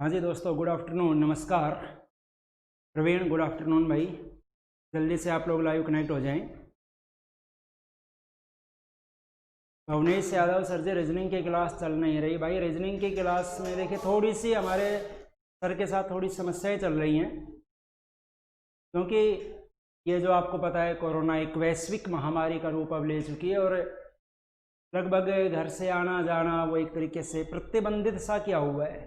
हाँ जी दोस्तों, good afternoon, नमस्कार। प्रवीण, गुड आफ्टरनून भाई। जल्दी से आप लोग लाइव कनेक्ट हो जाएं। भुवनेश यादव सर जी, रीजनिंग की क्लास चल नहीं रही भाई। रीजनिंग की क्लास में देखिए थोड़ी सी हमारे सर के साथ थोड़ी समस्याएं चल रही हैं, क्योंकि ये जो आपको पता है कोरोना एक वैश्विक महामारी का रूप अब ले चुकी है और लगभग घर से आना जाना वो एक तरीके से प्रतिबंधित सा किया हुआ है।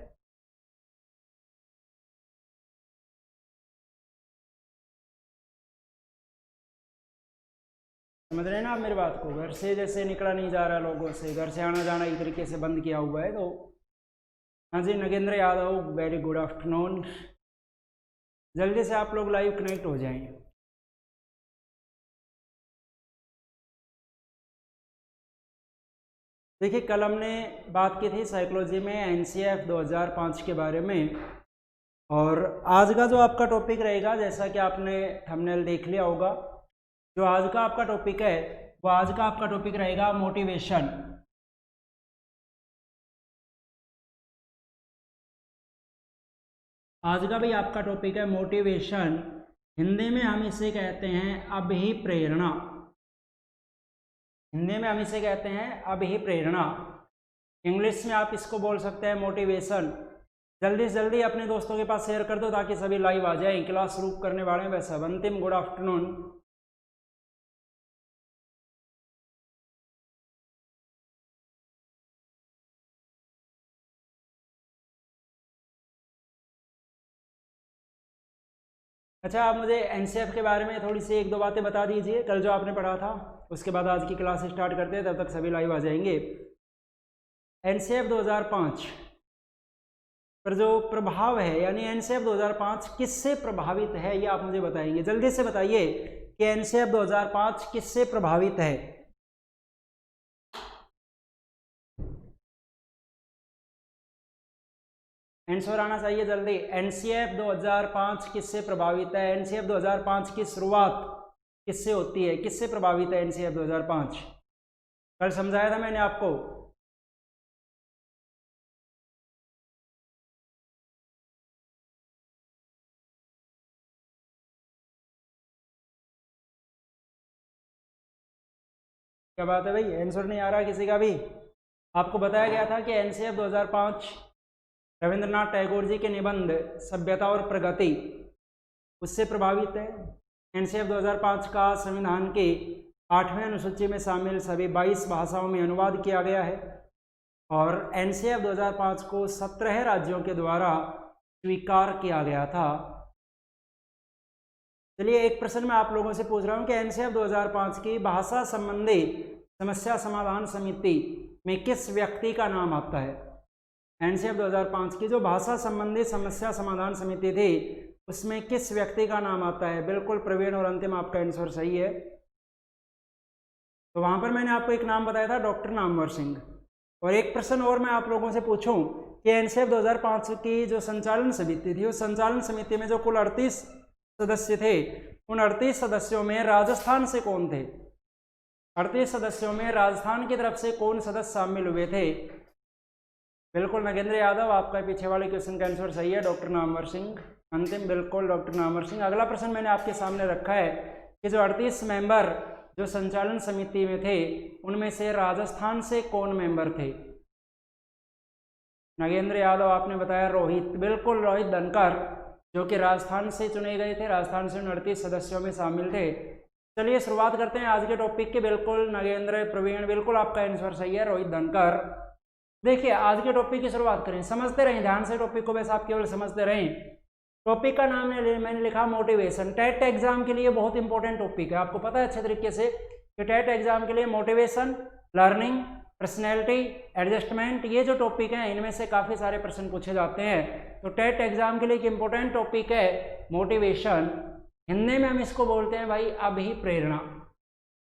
समझ रहे हैं ना आप मेरी बात को? घर से जैसे निकला नहीं जा रहा, लोगों से घर से आना जाना एक तरीके से बंद किया हुआ है। तो हाँ जी, Nagendra Yadav, very good afternoon. जल्दी से आप लोग लाइव कनेक्ट हो जाएंगे। देखिए, कल हमने बात की थी साइकोलॉजी में एनसीएफ 2005 के बारे में, और आज का जो आपका टॉपिक रहेगा, जैसा कि आपने थंबनेल देख लिया होगा, जो आज का आपका टॉपिक है वो आज का आपका टॉपिक रहेगा मोटिवेशन। आज का भी आपका टॉपिक है मोटिवेशन। हिंदी में हम इसे कहते हैं अभिप्रेरणा। हिंदी में हम इसे कहते हैं अभिप्रेरणा। इंग्लिश में आप इसको बोल सकते हैं मोटिवेशन। जल्दी से जल्दी अपने दोस्तों के पास शेयर कर दो ताकि सभी लाइव आ जाएं। क्लास शुरू करने वाले हैं वैसा। अंतिम गुड आफ्टरनून। अच्छा, आप मुझे एनसीएफ के बारे में थोड़ी सी एक दो बातें बता दीजिए, कल जो आपने पढ़ा था। उसके बाद आज की क्लास स्टार्ट करते हैं, तब तक सभी लाइव आ जाएंगे। एनसीएफ 2005 पर जो प्रभाव है, यानी एनसीएफ 2005 किससे प्रभावित है, ये आप मुझे बताएंगे। जल्दी से बताइए कि एनसीएफ 2005 किससे प्रभावित है। आंसर आना चाहिए जल्दी। एनसीएफ 2005 किससे प्रभावित है? एनसीएफ 2005 की शुरुआत किससे होती है? किससे प्रभावित है एनसीएफ 2005? कल समझाया था मैंने आपको। क्या बात है भाई, आंसर नहीं आ रहा किसी का भी? आपको बताया गया था कि एनसीएफ 2005 रविंद्रनाथ टैगोर जी के निबंध सभ्यता और प्रगति उससे प्रभावित है। एनसीएफ 2005 का संविधान के 8वें अनुसूची में शामिल सभी 22 भाषाओं में अनुवाद किया गया है, और एनसीएफ 2005 को 17 राज्यों के द्वारा स्वीकार किया गया था। चलिए, एक प्रश्न मैं आप लोगों से पूछ रहा हूं कि एनसीएफ 2005 की भाषा संबंधी समस्या समाधान समिति में किस व्यक्ति का नाम आता है? एनसीएफ 2005 की जो भाषा संबंधी समस्या समाधान समिति थी, उसमें किस व्यक्ति का नाम आता है? बिल्कुल प्रवीण, और अंतिम आपका आंसर सही है। तो वहां पर मैंने आपको एक नाम बताया था, डॉक्टर नामवर सिंह। और एक प्रश्न और मैं आप लोगों से पूछूं कि एनसीएफ 2005 की जो संचालन समिति थी, उस संचालन समिति में जो कुल 38 सदस्य थे, उन 38 सदस्यों में राजस्थान से कौन थे? 38 सदस्यों में राजस्थान की तरफ से कौन सदस्य शामिल हुए थे? बिल्कुल नगेंद्र यादव, आपका पीछे वाले क्वेश्चन का आंसर सही है, डॉक्टर नामवर सिंह। अंतिम बिल्कुल डॉक्टर नामवर सिंह। अगला प्रश्न मैंने आपके सामने रखा है कि जो 38 मेंबर जो संचालन समिति में थे, उनमें से राजस्थान से कौन मेंबर थे? नगेंद्र यादव, आपने बताया रोहित। बिल्कुल रोहित धनकर, जो कि राजस्थान से चुने गए थे। राजस्थान से 38 सदस्यों में शामिल थे। चलिए शुरुआत करते हैं आज के टॉपिक के। बिल्कुल नगेंद्र, प्रवीण, बिल्कुल आपका आंसर सही है, रोहित धनकर। देखिए, आज के टॉपिक की शुरुआत करें। समझते रहें ध्यान से टॉपिक को, बस आप केवल समझते रहें। टॉपिक का नाम मैंने लिखा मोटिवेशन। टेट एग्जाम के लिए बहुत इंपॉर्टेंट टॉपिक है। आपको पता है अच्छे तरीके से कि टेट एग्जाम के लिए मोटिवेशन, लर्निंग, पर्सनैलिटी, एडजस्टमेंट, ये जो टॉपिक हैं, इनमें से काफ़ी सारे प्रश्न पूछे जाते हैं। तो टेट एग्जाम के लिए एक इंपॉर्टेंट टॉपिक है मोटिवेशन। हिंदी में हम इसको बोलते हैं भाई अभिप्रेरणा।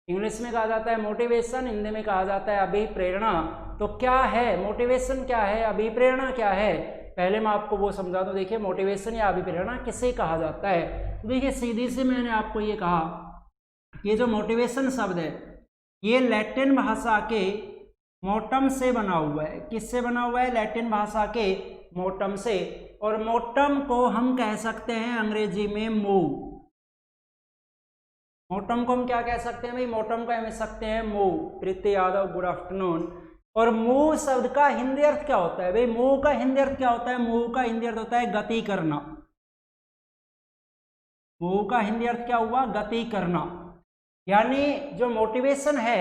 इंग्लिश में कहा जाता है मोटिवेशन, हिंदी में कहा जाता है अभिप्रेरणा। तो क्या है मोटिवेशन, क्या है अभिप्रेरणा, क्या है? पहले मैं आपको वो समझा दूं। देखिए, मोटिवेशन या अभिप्रेरणा किसे कहा जाता है? तो देखिए, सीधी से मैंने आपको ये कहा, ये जो मोटिवेशन शब्द है, ये लैटिन भाषा के मोटम से बना हुआ है। किससे बना हुआ है? लैटिन भाषा के मोटम से। और मोटम को हम कह सकते हैं अंग्रेजी में मूव। मोटम को हम क्या कह सकते हैं भाई? मोटम को हम सकते हैं मूव। प्रीति यादव गुड आफ्टरनून। और मूव शब्द का हिंदी अर्थ क्या होता है भाई? मूव का हिंदी अर्थ क्या होता है? मूव का हिंदी अर्थ होता है गति करना। मूव का हिंदी अर्थ क्या हुआ? गति करना। यानी जो मोटिवेशन है,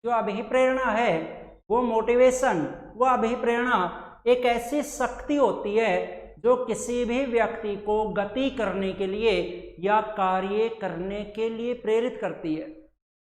जो अभिप्रेरणा है, वो मोटिवेशन, वो अभिप्रेरणा एक ऐसी शक्ति होती है जो किसी भी व्यक्ति को गति करने के लिए या कार्य करने के लिए प्रेरित करती है।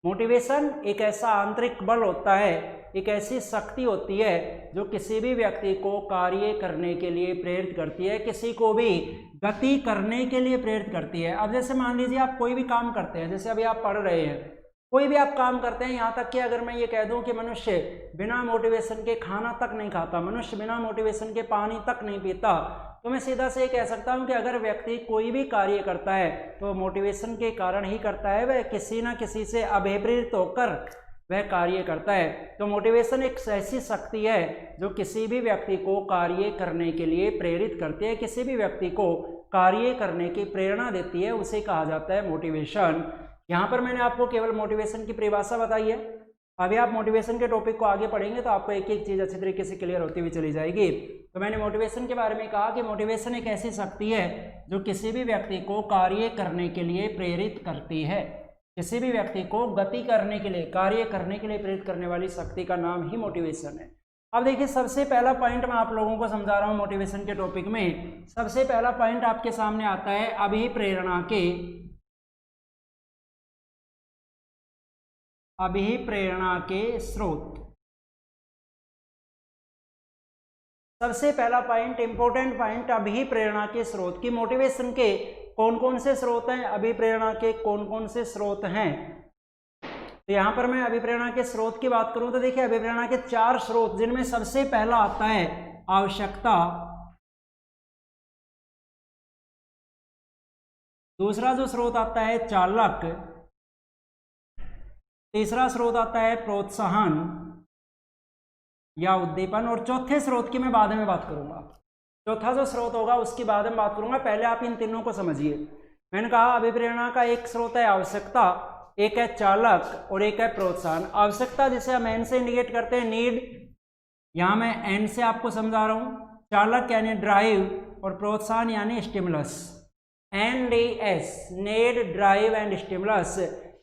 मोटिवेशन एक ऐसा आंतरिक बल होता है, एक ऐसी शक्ति होती है जो किसी भी व्यक्ति को कार्य करने के लिए प्रेरित करती है, किसी को भी गति करने के लिए प्रेरित करती है। अब जैसे मान लीजिए आप कोई भी काम करते हैं, जैसे अभी आप पढ़ रहे हैं, कोई भी आप काम करते हैं, यहाँ तक कि अगर मैं ये कह दूं कि मनुष्य बिना मोटिवेशन के खाना तक नहीं खाता, मनुष्य बिना मोटिवेशन के पानी तक नहीं पीता, तो मैं सीधा से कह सकता हूँ कि अगर व्यक्ति कोई भी कार्य करता है तो मोटिवेशन के कारण ही करता है, वह किसी न किसी से अभिप्रेरित होकर वह कार्य करता है। तो मोटिवेशन एक ऐसी शक्ति है जो किसी भी व्यक्ति को कार्य करने के लिए प्रेरित करती है, किसी भी व्यक्ति को कार्य करने की प्रेरणा देती है, उसे कहा जाता है मोटिवेशन। यहाँ पर मैंने आपको केवल मोटिवेशन की परिभाषा बताई है। अभी आप मोटिवेशन के टॉपिक को आगे पढ़ेंगे तो आपको एक एक चीज़ अच्छी तरीके से क्लियर होती हुई चली जाएगी। तो मैंने मोटिवेशन के बारे में कहा कि मोटिवेशन एक ऐसी शक्ति है जो किसी भी व्यक्ति को कार्य करने के लिए प्रेरित करती है, किसी भी व्यक्ति को गति करने के लिए, कार्य करने के लिए प्रेरित करने वाली शक्ति का नाम ही मोटिवेशन है। अब देखिए, सबसे पहला पॉइंट मैं आप लोगों को समझा रहा हूँ मोटिवेशन के टॉपिक में। सबसे पहला पॉइंट आपके सामने आता है अभिप्रेरणा के स्रोत। सबसे पहला पॉइंट, इंपॉर्टेंट पॉइंट, अभिप्रेरणा के स्रोत की। मोटिवेशन के कौन कौन से स्रोत हैं, अभिप्रेरणा के कौन कौन से स्रोत हैं। तो यहां पर मैं अभिप्रेरणा के स्रोत की बात करूं तो देखिए, अभिप्रेरणा के 4 स्रोत, जिनमें सबसे पहला आता है आवश्यकता, दूसरा जो स्रोत आता है चालक, तीसरा स्रोत आता है प्रोत्साहन या उद्दीपन, और चौथे स्रोत की मैं बाद में बात करूंगा। चौथा जो स्रोत होगा उसकी बाद में बात करूंगा, पहले आप इन तीनों को समझिए। मैंने कहा अभिप्रेरणा का एक स्रोत है आवश्यकता, एक है चालक और एक है प्रोत्साहन। आवश्यकता जिसे हम एन से इंडिकेट करते हैं, नीड, यहां मैं एन से आपको समझा रहा हूं। चालक यानी ड्राइव और प्रोत्साहन यानी stimulus, NDS, need, drive and stimulus.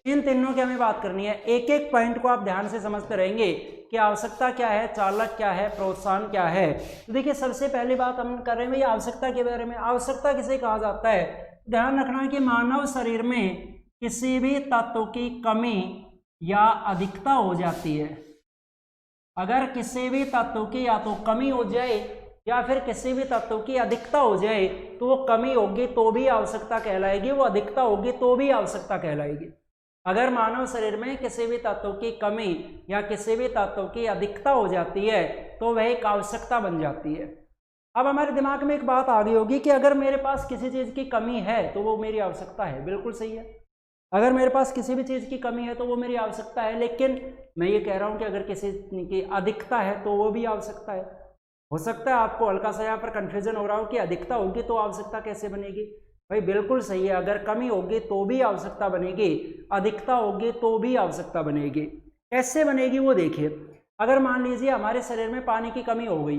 इन तीनों की हमें बात करनी है। एक एक पॉइंट को आप ध्यान से समझते रहेंगे कि आवश्यकता क्या है, चालक क्या है, प्रोत्साहन क्या है। तो देखिए, सबसे पहली बात हम कर रहे हैं भैया आवश्यकता के बारे में। आवश्यकता किसे कहा जाता है? ध्यान रखना कि मानव शरीर में किसी भी तत्व की कमी या अधिकता हो जाती है। अगर किसी भी तत्व की या तो कमी हो जाए या फिर किसी भी तत्व की अधिकता हो जाए, तो वो कमी होगी तो भी आवश्यकता कहलाएगी, वो अधिकता होगी तो भी आवश्यकता कहलाएगी। अगर मानव शरीर में किसी भी तत्व की कमी या किसी भी तत्व की अधिकता हो जाती है तो वह एक आवश्यकता बन जाती है। अब हमारे दिमाग में एक बात आ गई होगी कि अगर मेरे पास किसी चीज़ की कमी है तो वो मेरी आवश्यकता है। बिल्कुल सही है, अगर मेरे पास किसी भी चीज़ की कमी है तो वो मेरी आवश्यकता है। लेकिन मैं ये कह रहा हूँ कि अगर किसी की अधिकता है तो वो भी आवश्यकता है। हो सकता है आपको हल्का सा यहाँ पर कन्फ्यूजन हो रहा हो कि अधिकता होगी तो आवश्यकता कैसे बनेगी। भाई बिल्कुल सही है, अगर कमी होगी तो भी आवश्यकता बनेगी, अधिकता होगी तो भी आवश्यकता बनेगी। कैसे बनेगी वो देखिए। अगर मान लीजिए हमारे शरीर में पानी की कमी हो गई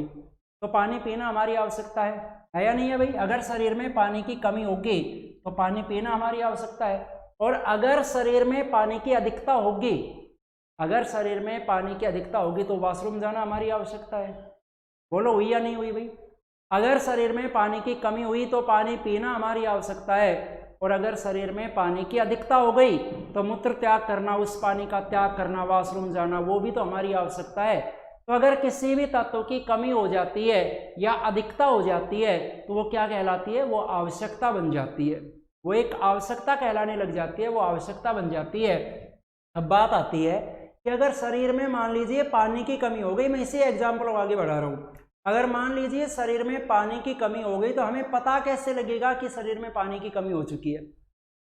तो पानी पीना हमारी आवश्यकता है या नहीं है भाई? अगर शरीर में पानी की कमी होगी तो पानी पीना हमारी आवश्यकता है। और अगर शरीर में पानी की अधिकता होगी, अगर शरीर में पानी की अधिकता होगी तो वॉशरूम जाना हमारी आवश्यकता है। बोलो हुई या नहीं हुई भाई? अगर शरीर में पानी की कमी हुई तो पानी पीना हमारी आवश्यकता है, और अगर शरीर में पानी की अधिकता हो गई तो मूत्र त्याग करना, उस पानी का त्याग करना, वॉशरूम जाना, वो भी तो हमारी आवश्यकता है। तो अगर किसी भी तत्व की कमी हो जाती है या अधिकता हो जाती है तो वो क्या कहलाती है? वो आवश्यकता बन जाती है, वो एक आवश्यकता कहलाने लग जाती है, वो आवश्यकता बन जाती है। अब बात आती है कि अगर शरीर में मान लीजिए पानी की कमी हो गई, मैं इसी एग्जाम्पल आगे बढ़ा रहा हूँ। अगर मान लीजिए शरीर में पानी की कमी हो गई तो हमें पता कैसे लगेगा कि शरीर में पानी की कमी हो चुकी है?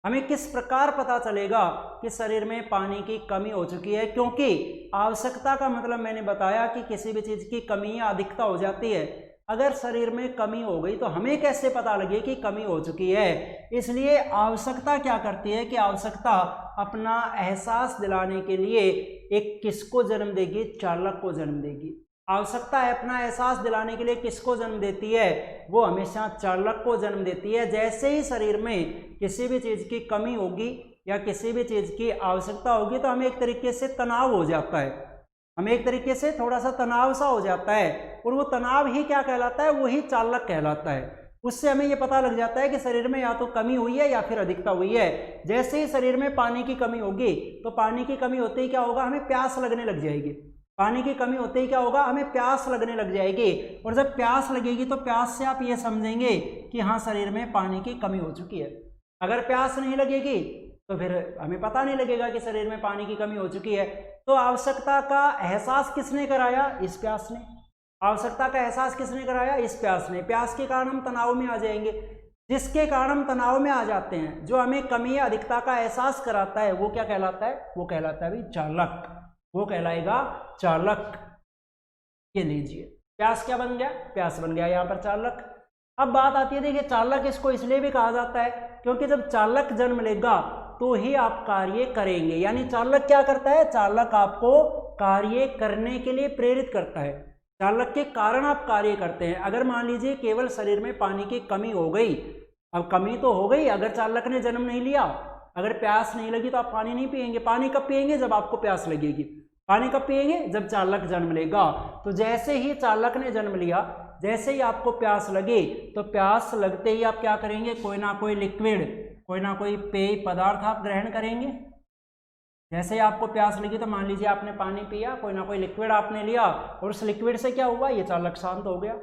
हमें किस प्रकार पता चलेगा कि शरीर में पानी की कमी हो चुकी है? क्योंकि आवश्यकता का मतलब मैंने बताया कि किसी भी चीज़ की कमी या अधिकता हो जाती है। अगर शरीर में कमी हो गई तो हमें कैसे पता लगे कि कमी हो चुकी है? इसलिए आवश्यकता क्या करती है कि आवश्यकता अपना एहसास दिलाने के लिए एक किसको जन्म देगी? चालक को जन्म देगी। आवश्यकता है अपना एहसास दिलाने के लिए किसको जन्म देती है? वो हमेशा चालक को जन्म देती है। जैसे ही शरीर में किसी भी चीज़ की कमी होगी या किसी भी चीज़ की आवश्यकता होगी तो हमें एक तरीके से तनाव हो जाता है, हमें एक तरीके से थोड़ा सा तनाव सा हो जाता है, और वो तनाव ही क्या कहलाता है? वही चालक कहलाता है। उससे हमें ये पता लग जाता है कि शरीर में या तो कमी हुई है या फिर अधिकता हुई है। जैसे ही शरीर में पानी की कमी होगी तो पानी की कमी होते ही क्या होगा? हमें प्यास लगने लग जाएगी। पानी की कमी होते ही क्या होगा? हमें प्यास लगने लग जाएगी, और जब प्यास लगेगी तो प्यास से आप ये समझेंगे कि हाँ, शरीर में पानी की कमी हो चुकी है। अगर प्यास नहीं लगेगी तो फिर हमें पता नहीं लगेगा कि शरीर में पानी की कमी हो चुकी है। तो आवश्यकता का एहसास किसने कराया? इस प्यास ने। आवश्यकता का एहसास किसने कराया? इस प्यास ने। प्यास के कारण हम तनाव में आ जाएंगे। जिसके कारण हम तनाव में आ जाते हैं, जो हमें कमी या अधिकता का एहसास कराता है, वो क्या कहलाता है? वो कहलाता है भाई चालक। वो कहलाएगा चालक। ये लीजिए, प्यास क्या बन गया? प्यास बन गया यहाँ पर चालक। अब बात आती है, देखिए चालक इसको इसलिए भी कहा जाता है क्योंकि जब चालक जन्म लेगा तो ही आप कार्य करेंगे। यानी चालक क्या करता है? चालक आपको कार्य करने के लिए प्रेरित करता है। चालक के कारण आप कार्य करते हैं। अगर मान लीजिए केवल शरीर में पानी की कमी हो गई, अब कमी तो हो गई, अगर चालक ने जन्म नहीं लिया, अगर प्यास नहीं लगी तो आप पानी नहीं पिएंगे। पानी कब पिएंगे? जब आपको प्यास लगेगी। पानी कब पिएंगे? जब चालक जन्म लेगा। तो जैसे ही चालक ने जन्म लिया, जैसे ही आपको प्यास लगे, तो प्यास लगते ही आप क्या करेंगे? कोई ना कोई लिक्विड, कोई ना कोई पेय पदार्थ आप ग्रहण करेंगे। जैसे ही आपको प्यास लगी तो मान लीजिए आपने पानी पिया, कोई ना कोई लिक्विड आपने लिया, और उस लिक्विड से क्या हुआ? ये चालक शांत हो गया।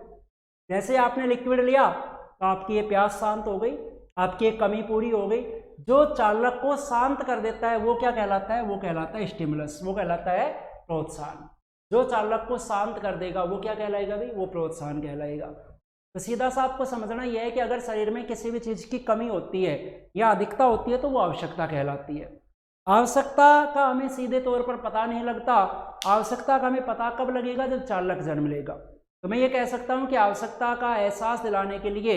जैसे ही आपने लिक्विड लिया तो आपकी ये प्यास शांत हो गई, आपकी एक कमी पूरी हो गई। जो चालक को शांत कर देता है वो क्या कहलाता है? वो कहलाता है स्टिमुलस, वो कहलाता है प्रोत्साहन। जो चालक को शांत कर देगा वो क्या कहलाएगा भाई? वो प्रोत्साहन कहलाएगा। तो सीधा सा आपको समझना यह है कि अगर शरीर में किसी भी चीज़ की कमी होती है या अधिकता होती है तो वो आवश्यकता कहलाती है। आवश्यकता का हमें सीधे तौर पर पता नहीं लगता। आवश्यकता का हमें पता कब लगेगा? जब चालक जन्म लेगा। तो मैं ये कह सकता हूँ कि आवश्यकता का एहसास दिलाने के लिए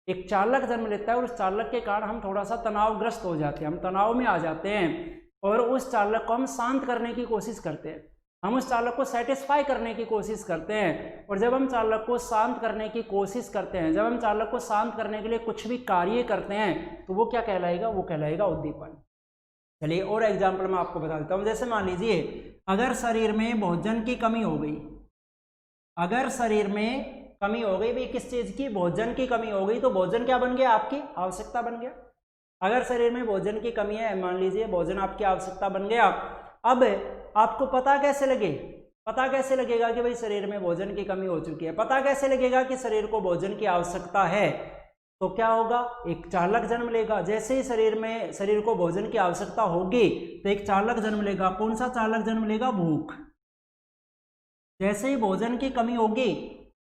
एक चालक जन्म लेता है, और उस चालक के कारण हम थोड़ा सा तनावग्रस्त हो जाते हैं, हम तनाव में आ जाते हैं, और उस चालक को हम शांत करने की कोशिश करते हैं, हम उस चालक को सेटिस्फाई करने की कोशिश करते हैं। और जब हम चालक को शांत करने की कोशिश करते हैं, जब हम चालक को शांत करने के लिए कुछ भी कार्य करते हैं, तो वो क्या कहलाएगा? वो कहलाएगा उद्दीपन। चलिए और एग्जाम्पल मैं आपको बता देता हूँ। जैसे मान लीजिए अगर शरीर में भोजन की कमी हो गई, अगर शरीर में कमी हो गई भाई, किस चीज़ की? भोजन की कमी हो गई, तो भोजन क्या बन गया? आपकी आवश्यकता बन गया। अगर शरीर में भोजन की कमी है, मान लीजिए भोजन आपकी आवश्यकता बन गया। अब आपको पता कैसे लगे? पता कैसे लगेगा कि भाई शरीर में भोजन की कमी हो चुकी है? पता कैसे लगेगा कि शरीर को भोजन की आवश्यकता है? तो क्या होगा? एक चालक जन्म लेगा। जैसे ही शरीर को भोजन की आवश्यकता होगी तो एक चालक जन्म लेगा। कौन सा चालक जन्म लेगा? भूख। जैसे ही भोजन की कमी होगी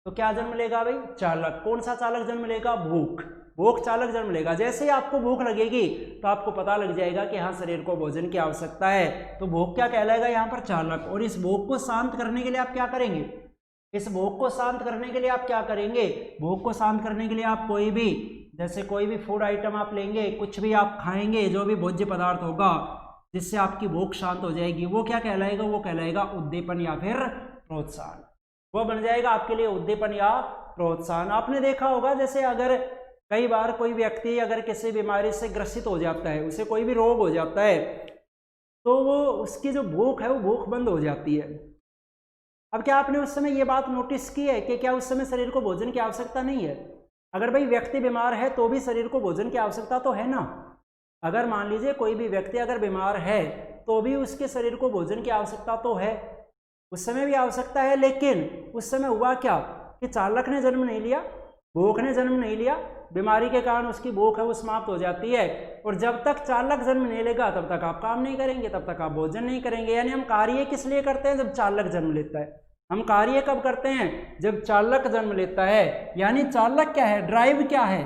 तो क्या जन्म लेगा भाई? चालक। कौन सा चालक जन्म लेगा? भूख। भूख चालक जन्म लेगा। जैसे ही आपको भूख लगेगी तो आपको पता लग जाएगा कि हाँ, शरीर को भोजन की आवश्यकता है, तो भूख क्या कहलाएगा? यहाँ पर चालक। और इस भूख को शांत करने के लिए आप क्या करेंगे? इस भूख को शांत करने के लिए आप क्या करेंगे? भूख को शांत करने के लिए आप कोई भी, जैसे कोई भी फूड आइटम आप लेंगे, कुछ भी आप खाएंगे, जो भी भोज्य पदार्थ होगा जिससे आपकी भूख शांत हो जाएगी, वो क्या कहलाएगा? वो कहलाएगा उद्दीपन या फिर प्रोत्साहन। वो बन जाएगा आपके लिए उद्दीपन या प्रोत्साहन। आपने देखा होगा जैसे अगर कई बार कोई व्यक्ति अगर किसी बीमारी से ग्रसित हो जाता है, उसे कोई भी रोग हो जाता है, तो वो उसकी जो भूख है वो भूख बंद हो जाती है। अब क्या आपने उस समय ये बात नोटिस की है कि क्या उस समय शरीर को भोजन की आवश्यकता नहीं है? अगर भाई व्यक्ति बीमार है तो भी शरीर को भोजन की आवश्यकता तो है ना। अगर मान लीजिए कोई भी व्यक्ति अगर बीमार है तो भी उसके शरीर को भोजन की आवश्यकता तो है, उस समय भी आवश्यकता है। लेकिन उस समय हुआ क्या कि चालक ने जन्म नहीं लिया, भूख ने जन्म नहीं लिया, बीमारी के कारण उसकी भूख है वो समाप्त हो जाती है। और जब तक चालक जन्म नहीं लेगा तब तक आप काम नहीं करेंगे, तब तक आप भोजन नहीं करेंगे। यानी हम कार्य किस लिए करते हैं? जब चालक जन्म लेता है। हम कार्य कब करते हैं? जब चालक जन्म लेता है। यानी चालक क्या है? ड्राइव क्या है?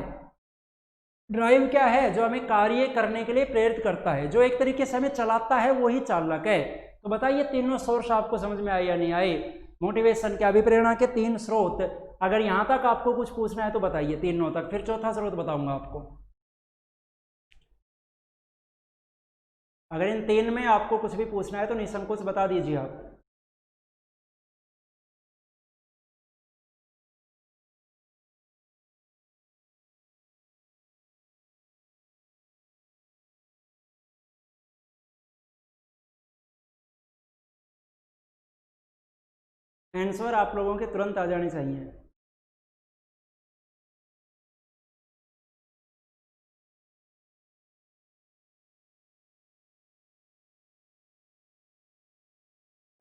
ड्राइव क्या है? जो हमें कार्य करने के लिए प्रेरित करता है, जो एक तरीके से हमें चलाता है, वही चालक है। तो बताइए तीनों सोर्स आपको समझ में आए या नहीं आए? मोटिवेशन के, अभिप्रेरणा के तीन स्रोत अगर यहाँ तक आपको कुछ पूछना है तो बताइए, 3-9 तक, फिर चौथा स्रोत बताऊंगा आपको। अगर इन 3 में आपको कुछ भी पूछना है तो निसंकोच बता दीजिए आप। आंसर आप लोगों के तुरंत आ जाने चाहिए।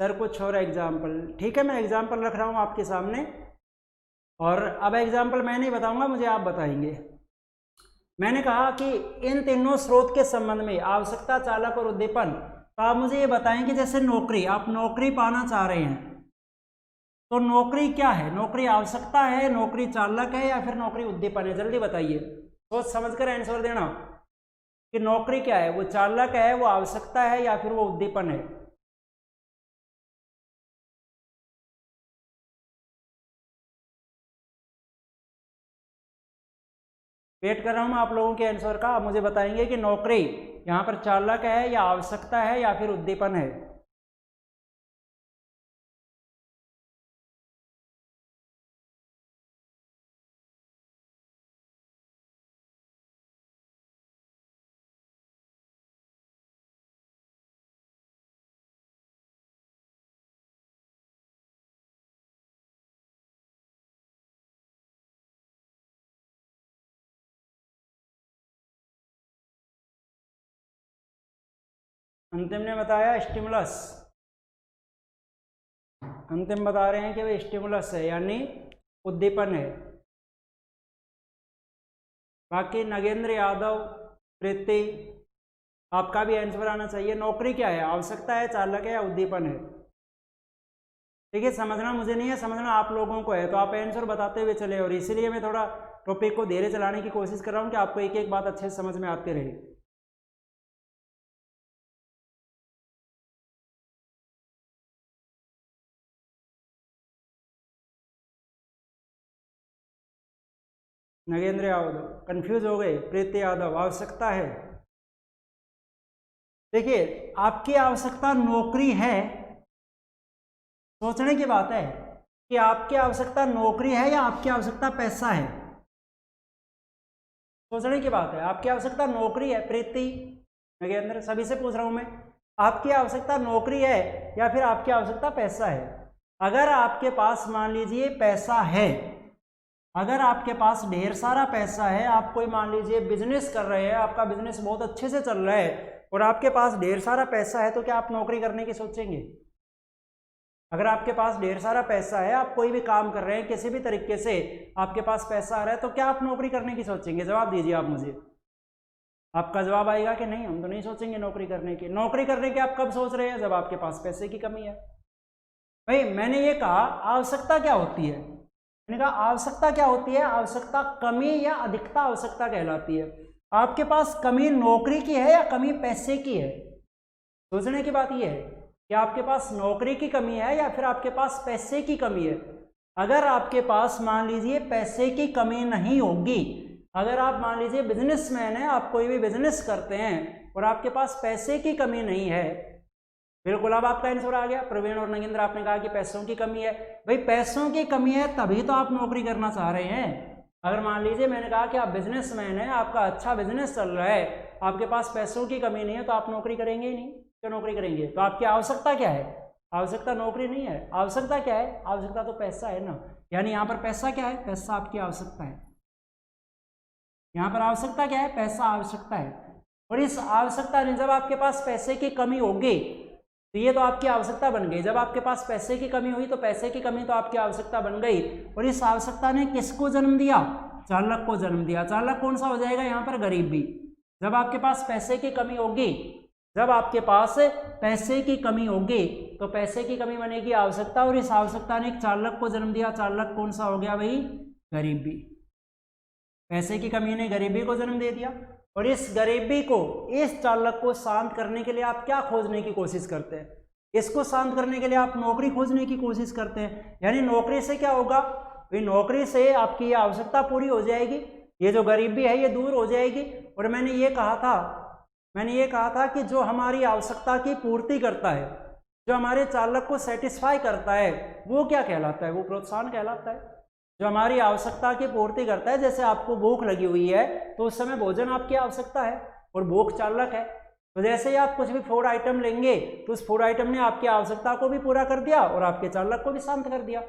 सर कुछ और एग्जाम्पल, ठीक है मैं एग्जाम्पल रख रहा हूँ आपके सामने, और अब एग्जाम्पल मैं नहीं बताऊंगा, मुझे आप बताएंगे। मैंने कहा कि इन तीनों स्रोत के संबंध में आवश्यकता, चालक और उद्दीपन, तो आप मुझे ये बताएं कि जैसे नौकरी, आप नौकरी पाना चाह रहे हैं तो नौकरी क्या है? नौकरी आवश्यकता है, नौकरी चालक है, या फिर नौकरी उद्दीपन है? जल्दी बताइए, सोच समझ कर आंसर देना कि नौकरी क्या है, वो चालक है, वो आवश्यकता है, या फिर वो उद्दीपन है। वेट कर रहा हूं आप लोगों के आंसर का। आप मुझे बताएंगे कि नौकरी यहाँ पर चालक है, या आवश्यकता है, या फिर उद्दीपन है। अंतिम ने बताया स्टिमुलस, अंतिम बता रहे हैं कि वो स्टिमुलस है, यानी उद्दीपन है। बाकी नगेंद्र यादव, प्रीति, आपका भी आंसर आना चाहिए। नौकरी क्या है? आवश्यकता है, चालक है, या उद्दीपन है? ठीक है, समझना मुझे नहीं है, समझना आप लोगों को है, तो आप आंसर बताते हुए चले। और इसीलिए मैं थोड़ा टॉपिक को धीरे चलाने की कोशिश कर रहा हूँ कि आपको एक एक बात अच्छे से समझ में आती रहे। नगेंद्र यादव कंफ्यूज हो गए, प्रीति यादव आवश्यकता है। देखिए आपकी आवश्यकता नौकरी है, सोचने की बात है कि आपकी आवश्यकता नौकरी है या आपकी आवश्यकता पैसा है। सोचने की बात है, आपकी आवश्यकता नौकरी है, प्रीति, नगेंद्र, सभी से पूछ रहा हूं मैं, आपकी आवश्यकता नौकरी है या फिर आपकी आवश्यकता पैसा है? अगर आपके पास मान लीजिए पैसा है, अगर आपके पास ढेर सारा पैसा है, आप कोई मान लीजिए बिजनेस कर रहे हैं, आपका बिजनेस बहुत अच्छे से चल रहा है और आपके पास ढेर सारा पैसा है, तो क्या आप नौकरी करने की सोचेंगे? अगर आपके पास ढेर सारा पैसा है, आप कोई भी काम कर रहे हैं, किसी भी तरीके से आपके पास पैसा आ रहा है, तो क्या आप नौकरी करने की सोचेंगे? जवाब दीजिए आप मुझे। आपका जवाब आएगा कि नहीं, हम तो नहीं सोचेंगे नौकरी करने की। नौकरी करने की आप कब सोच रहे हैं? जब आपके पास पैसे की कमी है। भाई मैंने ये कहा आवश्यकता क्या होती है, मैंने कहा आवश्यकता क्या होती है? आवश्यकता कमी या अधिकता आवश्यकता कहलाती है। आपके पास कमी नौकरी की है या कमी पैसे की है? सोचने की बात यह है कि आपके पास नौकरी की कमी है या फिर आपके पास पैसे की कमी है। अगर आपके पास मान लीजिए पैसे की कमी नहीं होगी, अगर आप मान लीजिए बिजनेसमैन हैं, आप कोई भी बिजनेस करते हैं और आपके पास पैसे की कमी नहीं है, बिल्कुल अब आपका आंसर आ गया। प्रवीण और नगेंद्र आपने कहा कि पैसों की कमी है। भाई पैसों की कमी है तभी तो आप नौकरी करना चाह रहे हैं। अगर मान लीजिए मैंने कहा कि आप बिजनेसमैन हैं, आपका अच्छा बिजनेस चल रहा है, आपके पास पैसों की कमी नहीं है, तो आप नौकरी करेंगे ही नहीं। क्यों नौकरी करेंगे? तो आपकी आवश्यकता क्या है? आवश्यकता नौकरी नहीं है। आवश्यकता क्या है? आवश्यकता तो पैसा है ना। यानी यहाँ पर पैसा क्या है? पैसा आपकी आवश्यकता है। यहाँ पर आवश्यकता क्या है? पैसा आवश्यकता है। और इस आवश्यकता ने, जब आपके पास पैसे की कमी होगी तो ये तो आपकी आवश्यकता बन गई। जब आपके पास पैसे की कमी हुई तो पैसे की कमी तो आपकी आवश्यकता बन गई। और इस आवश्यकता ने किसको जन्म दिया? चालक को जन्म दिया। चालक कौन सा हो जाएगा यहाँ पर? गरीबी। जब आपके पास पैसे की कमी होगी, जब आपके पास पैसे की कमी होगी तो पैसे की कमी बनेगी आवश्यकता, और इस आवश्यकता ने एक चालक को जन्म दिया। चालक कौन सा हो गया भाई? गरीबी। पैसे की कमी ने गरीबी को जन्म दे दिया। और इस गरीबी को, इस चालक को शांत करने के लिए आप क्या खोजने की कोशिश करते हैं? इसको शांत करने के लिए आप नौकरी खोजने की कोशिश करते हैं। यानी नौकरी से क्या होगा? भाई नौकरी से आपकी ये आवश्यकता पूरी हो जाएगी, ये जो गरीबी है ये दूर हो जाएगी। और मैंने ये कहा था कि जो हमारी आवश्यकता की पूर्ति करता है, जो हमारे चालक को सेटिस्फाई करता है, वो क्या कहलाता है? वो प्रोत्साहन कहलाता है। जो हमारी आवश्यकता की पूर्ति करता है, जैसे आपको भूख लगी हुई है तो उस समय भोजन आपकी आवश्यकता है और भूख चालक है। तो जैसे ही आप कुछ भी फूड आइटम लेंगे तो उस फूड आइटम ने आपकी आवश्यकता को भी पूरा कर दिया और आपके चालक को भी शांत कर दिया।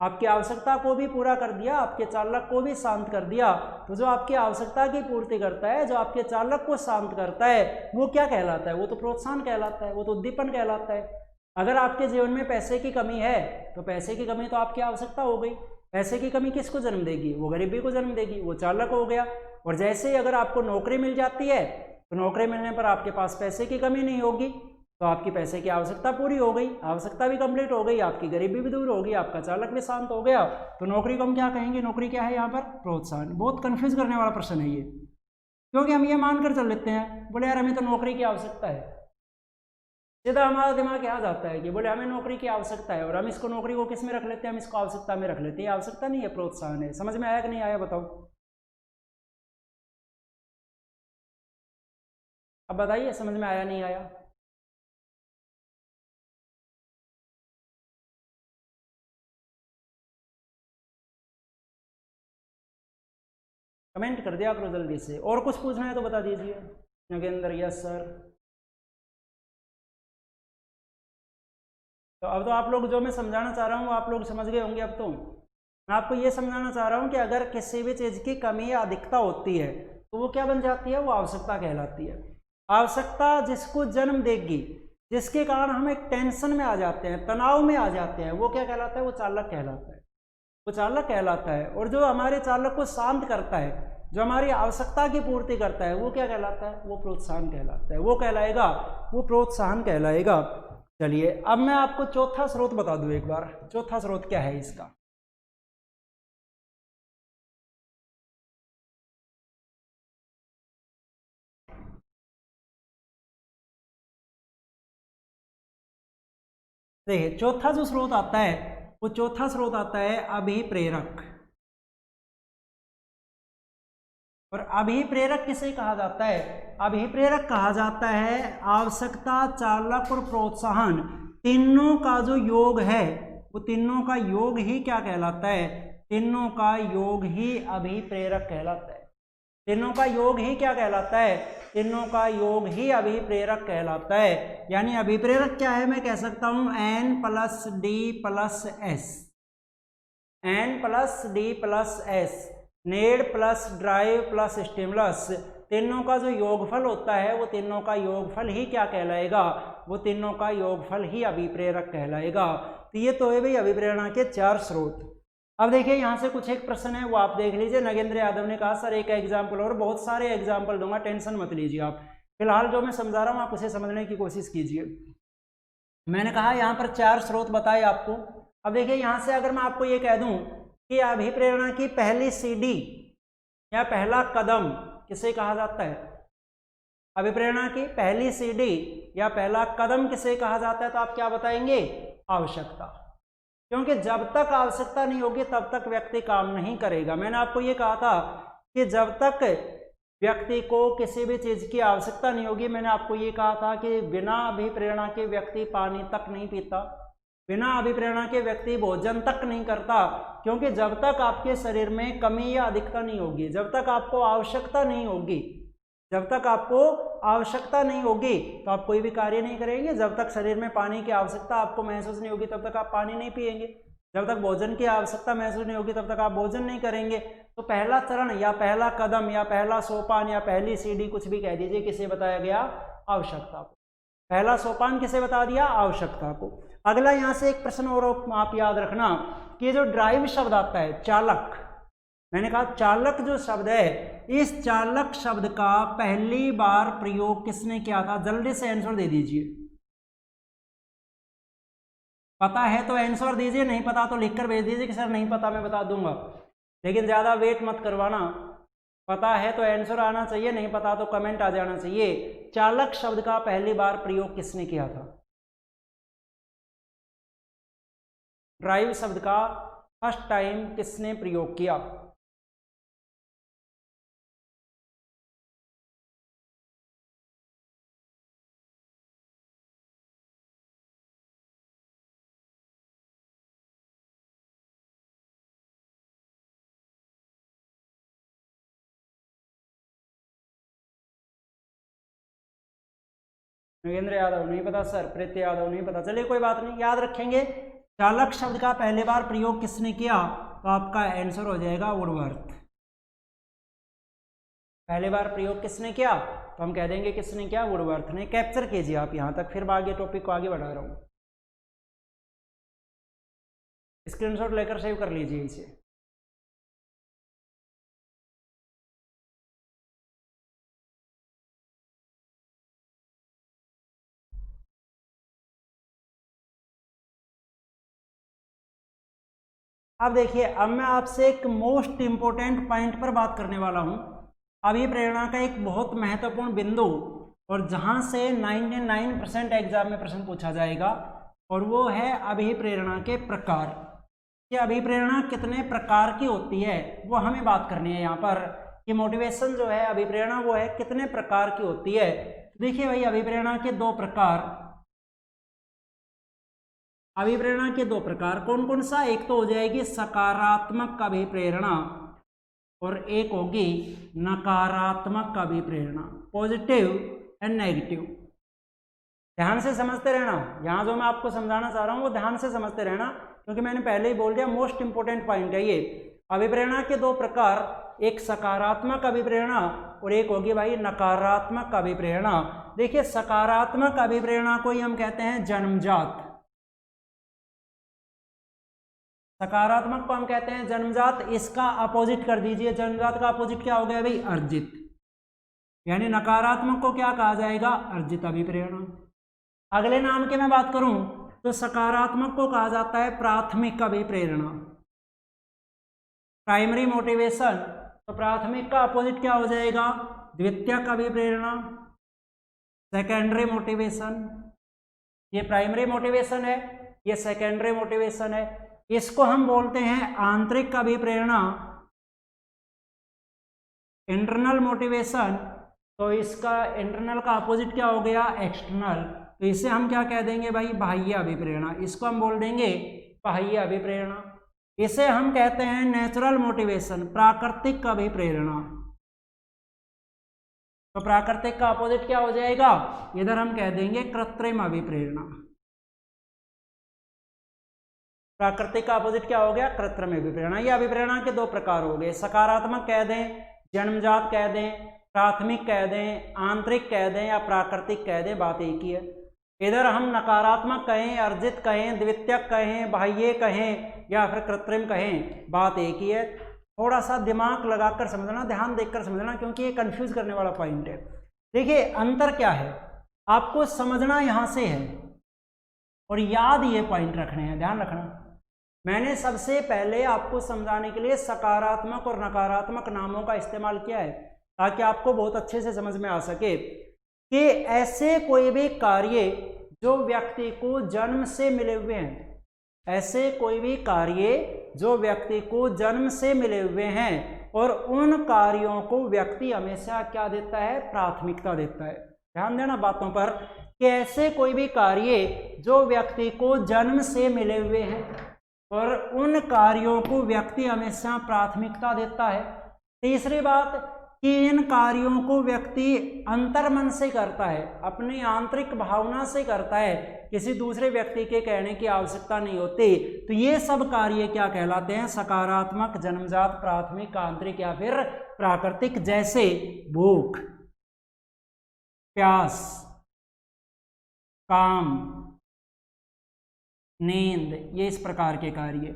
आपकी आवश्यकता को भी पूरा कर दिया, आपके चालक को भी शांत कर दिया। तो जो आपकी आवश्यकता की पूर्ति करता है, जो आपके चालक को शांत करता है, वो क्या कहलाता है? वो तो प्रोत्साहन कहलाता है, वो तो उद्दीपन कहलाता है। अगर आपके जीवन में पैसे की कमी है तो पैसे की कमी तो आपकी आवश्यकता हो गई। पैसे की कमी किसको जन्म देगी? वो गरीबी को जन्म देगी, वो चालक हो गया। और जैसे ही अगर आपको नौकरी मिल जाती है तो नौकरी मिलने पर आपके पास पैसे की कमी नहीं होगी, तो आपकी पैसे की आवश्यकता पूरी हो गई, आवश्यकता भी कंप्लीट हो गई, आपकी गरीबी भी दूर होगी, आपका चालक भी शांत हो गया। तो नौकरी को हम क्या कहेंगे? नौकरी क्या है यहाँ पर? प्रोत्साहन। बहुत कंफ्यूज करने वाला प्रश्न है ये, क्योंकि हम ये मानकर चल लेते हैं, बोले यार हमें तो नौकरी की आवश्यकता है। सीधा हमारा दिमाग क्या जाता है कि बोले हमें नौकरी की आवश्यकता है, और हम इसको नौकरी को किस में रख लेते हैं? हम इसको आवश्यकता में रख लेते हैं। आवश्यकता नहीं है, प्रोत्साहन है। समझ में आया कि नहीं आया बताओ? अब बताइए, समझ में आया नहीं आया? कमेंट कर दिया करो जल्दी से। और कुछ पूछना है तो बता दीजिए। Nagendra, yes sir. तो अब तो आप लोग जो मैं समझाना चाह रहा हूँ वो आप लोग समझ गए होंगे। अब तो मैं आपको ये समझाना चाह रहा हूँ कि अगर किसी भी चीज़ की कमी या अधिकता होती है तो वो क्या बन जाती है? वो आवश्यकता कहलाती है। आवश्यकता जिसको जन्म देगी, जिसके कारण हम एक टेंशन में आ जाते हैं, तनाव में आ जाते हैं, वो क्या कहलाता है? वो चालक कहलाता है। वो चालक कहलाता है। और जो हमारे चालक को शांत करता है, जो हमारी आवश्यकता की पूर्ति करता है, वो क्या कहलाता है? वो प्रोत्साहन कहलाता है। वो कहलाएगा, वो प्रोत्साहन कहलाएगा। चलिए अब मैं आपको चौथा स्रोत बता दूं एक बार। चौथा स्रोत क्या है इसका? देखिए चौथा जो स्रोत आता है, वो चौथा स्रोत आता है अभिप्रेरक। और अभिप्रेरक किसे कहा जाता है? अभिप्रेरक कहा जाता है आवश्यकता, चालक और प्रोत्साहन तीनों का जो योग है, वो तीनों का योग ही क्या कहलाता है? तीनों का योग ही अभिप्रेरक कहलाता है। तीनों का योग ही क्या कहलाता है? तीनों का योग ही अभिप्रेरक कहलाता है। यानी अभिप्रेरक क्या है? मैं कह सकता हूं N plus D plus S, N plus D plus S, need plus drive plus stimulus, तीनों का जो योगफल होता है वो तीनों का योगफल ही क्या कहलाएगा? वो तीनों का योगफल ही अभिप्रेरक कहलाएगा। तो ये तो है भाई अभिप्रेरणा के चार स्रोत। अब देखिए यहाँ से कुछ एक प्रश्न है वो आप देख लीजिए। नगेंद्र यादव ने कहा सर एक एग्जाम्पल, और बहुत सारे एग्जाम्पल दूंगा, टेंशन मत लीजिए आप। फिलहाल जो मैं समझा रहा हूँ आप उसे समझने की कोशिश कीजिए। मैंने कहा यहाँ पर चार स्रोत बताए आपको। अब देखिए यहाँ से अगर मैं आपको ये कह दूँ कि अभिप्रेरणा की पहली सीढ़ी या पहला कदम किसे कहा जाता है? अभिप्रेरणा की पहली सीढ़ी या पहला कदम किसे कहा जाता है? तो आप क्या बताएंगे? आवश्यकता। क्योंकि जब तक आवश्यकता नहीं होगी तब तक व्यक्ति काम नहीं करेगा। मैंने आपको ये कहा था कि जब तक व्यक्ति को किसी भी चीज की आवश्यकता नहीं होगी, मैंने आपको ये कहा था कि बिना अभिप्रेरणा के व्यक्ति पानी तक नहीं पीता, बिना अभिप्रेरणा के व्यक्ति भोजन तक नहीं करता। क्योंकि जब तक आपके शरीर में कमी या अधिकता नहीं होगी, जब तक आपको आवश्यकता नहीं होगी, जब तक आपको आवश्यकता नहीं होगी तो आप कोई भी कार्य नहीं करेंगे। जब तक शरीर में पानी की आवश्यकता आपको महसूस नहीं होगी तब तक आप पानी नहीं पिएंगे। जब तक भोजन की आवश्यकता महसूस नहीं होगी तब तक आप भोजन नहीं करेंगे। तो पहला चरण या पहला कदम या पहला सोपान या पहली सीढ़ी कुछ भी कह दीजिए, किसे बताया गया? आवश्यकता को। पहला सोपान किसे बता दिया? आवश्यकता को। अगला यहाँ से एक प्रश्न और आप याद रखना कि जो ड्राइव शब्द आता है, चालक, मैंने कहा चालक जो शब्द है, इस चालक शब्द का पहली बार प्रयोग किसने किया था? जल्दी से आंसर दे दीजिए। पता है तो आंसर दीजिए, नहीं पता तो लिखकर भेज दीजिए कि सर नहीं पता, मैं बता दूंगा। लेकिन ज़्यादा वेट मत करवाना। पता है तो आंसर आना चाहिए, नहीं पता तो कमेंट आ जाना चाहिए। चालक शब्द का पहली बार प्रयोग किसने किया था? ड्राइव शब्द का फर्स्ट टाइम किसने प्रयोग किया? नगेंद्र यादव नहीं पता सर, प्रीति यादव नहीं पता, चलिए कोई बात नहीं, याद रखेंगे। चालक शब्द का पहली बार प्रयोग किसने किया? तो आपका आंसर हो जाएगा वुडवर्थ। पहली बार प्रयोग किसने किया? तो हम कह देंगे किसने किया? वुडवर्थ ने। कैप्चर कीजिए आप यहां तक, फिर आगे टॉपिक को आगे बढ़ा रहा हूं। स्क्रीनशॉट लेकर सेव कर लीजिए इसे। अब देखिए, अब मैं आपसे एक मोस्ट इंपोर्टेंट पॉइंट पर बात करने वाला हूं। अभिप्रेरणा का एक बहुत महत्वपूर्ण बिंदु, और जहां से 99% एग्जाम में प्रश्न पूछा जाएगा, और वो है अभिप्रेरणा के प्रकार। कि अभिप्रेरणा कितने प्रकार की होती है वो हमें बात करनी है यहाँ पर, कि मोटिवेशन जो है, अभिप्रेरणा वो है कितने प्रकार की होती है। देखिए भाई, अभिप्रेरणा के दो प्रकार, अभिप्रेरणा के दो प्रकार कौन कौन सा? एक तो हो जाएगी सकारात्मक अभिप्रेरणा, और एक होगी नकारात्मक अभिप्रेरणा, पॉजिटिव एंड नेगेटिव। ध्यान से समझते रहना, यहाँ जो मैं आपको समझाना चाह रहा हूँ वो ध्यान से समझते रहना, क्योंकि मैंने पहले ही बोल दिया मोस्ट इंपोर्टेंट पॉइंट है ये। अभिप्रेरणा के दो प्रकार, एक सकारात्मक अभिप्रेरणा और एक होगी भाई नकारात्मक अभिप्रेरणा। देखिए, सकारात्मक अभिप्रेरणा को ही हम कहते हैं जन्मजात, सकारात्मक को हम कहते हैं जन्मजात। इसका अपोजिट कर दीजिए, जन्मजात का अपोजिट क्या हो गया भाई? अर्जित। यानी नकारात्मक को क्या कहा जाएगा? अर्जित अभिप्रेरणा। अगले नाम की मैं बात करूं तो सकारात्मक को कहा जाता है प्राथमिक अभिप्रेरणा, प्राइमरी मोटिवेशन। तो प्राथमिक का अपोजिट क्या हो जाएगा? द्वितीयक अभिप्रेरणा, सेकेंडरी मोटिवेशन। ये प्राइमरी मोटिवेशन है, ये सेकेंडरी मोटिवेशन है। इसको हम बोलते हैं आंतरिक अभिप्रेरणा, इंटरनल मोटिवेशन। तो इसका इंटरनल का अपोजिट क्या हो गया? एक्सटर्नल। तो इसे हम क्या कह देंगे भाई? बाह्य अभिप्रेरणा। इसको हम बोल देंगे बाह्य अभिप्रेरणा। इसे हम कहते हैं नेचुरल मोटिवेशन, प्राकृतिक अभिप्रेरणा। तो प्राकृतिक का अपोजिट क्या हो जाएगा? इधर हम कह देंगे कृत्रिम अभिप्रेरणा। प्राकृतिक का अपोजिट क्या हो गया? कृत्रिम अभिप्रेरणा। ये अभिप्रेरणा के दो प्रकार हो गए, सकारात्मक कह दें, जन्मजात कह दें, प्राथमिक कह दें, आंतरिक कह दें या प्राकृतिक कह दें, बात एक ही है। इधर हम नकारात्मक कहें, अर्जित कहें, द्वितीयक कहें, बाह्य कहें या फिर कृत्रिम कहें, बात एक ही है। थोड़ा सा दिमाग लगाकर समझना, ध्यान देकर समझना, क्योंकि ये कंफ्यूज करने वाला पॉइंट है। देखिए, अंतर क्या है आपको समझना यहां से है, और याद ये पॉइंट रखने हैं, ध्यान रखना। मैंने सबसे पहले आपको समझाने के लिए सकारात्मक और नकारात्मक नामों का इस्तेमाल किया है, ताकि आपको बहुत अच्छे से समझ में आ सके कि ऐसे कोई भी कार्य जो व्यक्ति को जन्म से मिले हुए हैं, ऐसे कोई भी कार्य जो व्यक्ति को जन्म से मिले हुए हैं, और उन कार्यों को व्यक्ति हमेशा क्या देता है? प्राथमिकता देता है। ध्यान देना बातों पर, कि ऐसे कोई भी कार्य जो व्यक्ति को जन्म से मिले हुए हैं और उन कार्यों को व्यक्ति हमेशा प्राथमिकता देता है। तीसरी बात कि इन कार्यों को व्यक्ति अंतर्मन से करता है, अपनी आंतरिक भावना से करता है, किसी दूसरे व्यक्ति के कहने की आवश्यकता नहीं होती। तो ये सब कार्य क्या कहलाते हैं? सकारात्मक, जन्मजात, प्राथमिक, आंतरिक या फिर प्राकृतिक। जैसे भूख, प्यास, काम, नींद, ये इस प्रकार के कार्य।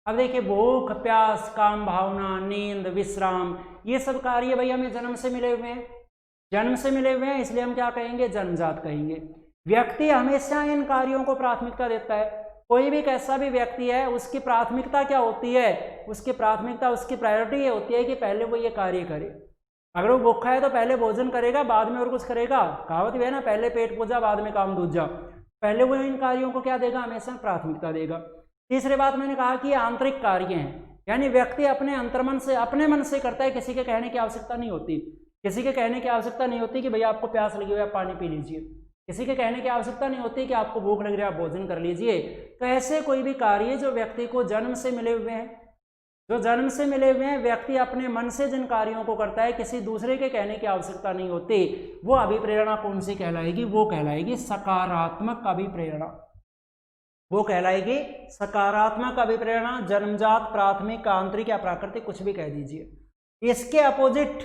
अब देखिए, भूख, प्यास, काम, भावना, नींद, विश्राम, ये सब कार्य भाई हमें जन्म से मिले हुए हैं, जन्म से मिले हुए हैं, इसलिए हम क्या कहेंगे? जन्मजात कहेंगे। व्यक्ति हमेशा इन कार्यों को प्राथमिकता देता है। कोई भी कैसा भी व्यक्ति है, उसकी प्राथमिकता क्या होती है? उसकी प्राथमिकता, उसकी प्रायोरिटी ये होती है कि पहले वो ये कार्य करे। अगर वो भूखा है तो पहले भोजन करेगा, बाद में और कुछ करेगा। कहावत भी है ना, पहले पेट पूजा बाद में काम दूजा। पहले वो इन कार्यों को क्या देगा? हमेशा प्राथमिकता देगा। तीसरी बात मैंने कहा कि ये आंतरिक कार्य हैं, यानी व्यक्ति अपने अंतर्मन से, अपने मन से करता है, किसी के कहने की आवश्यकता नहीं होती। किसी के कहने की आवश्यकता नहीं होती कि भैया आपको प्यास लगी हुई है आप पानी पी लीजिए, किसी के कहने की आवश्यकता नहीं होती कि आपको भूख लग रही है आप भोजन कर लीजिए। तो ऐसे कोई भी कार्य जो व्यक्ति को जन्म से मिले हुए हैं, जो जन्म से मिले हुए हैं, व्यक्ति अपने मन से जिन कार्यों को करता है, किसी दूसरे के कहने की आवश्यकता नहीं होती, वो अभिप्रेरणा कौन सी कहलाएगी? वो कहलाएगी सकारात्मक अभिप्रेरणा। वो कहलाएगी सकारात्मक अभिप्रेरणा, जन्मजात, प्राथमिक, आंतरिक या प्राकृतिक, कुछ भी कह दीजिए। इसके अपोजिट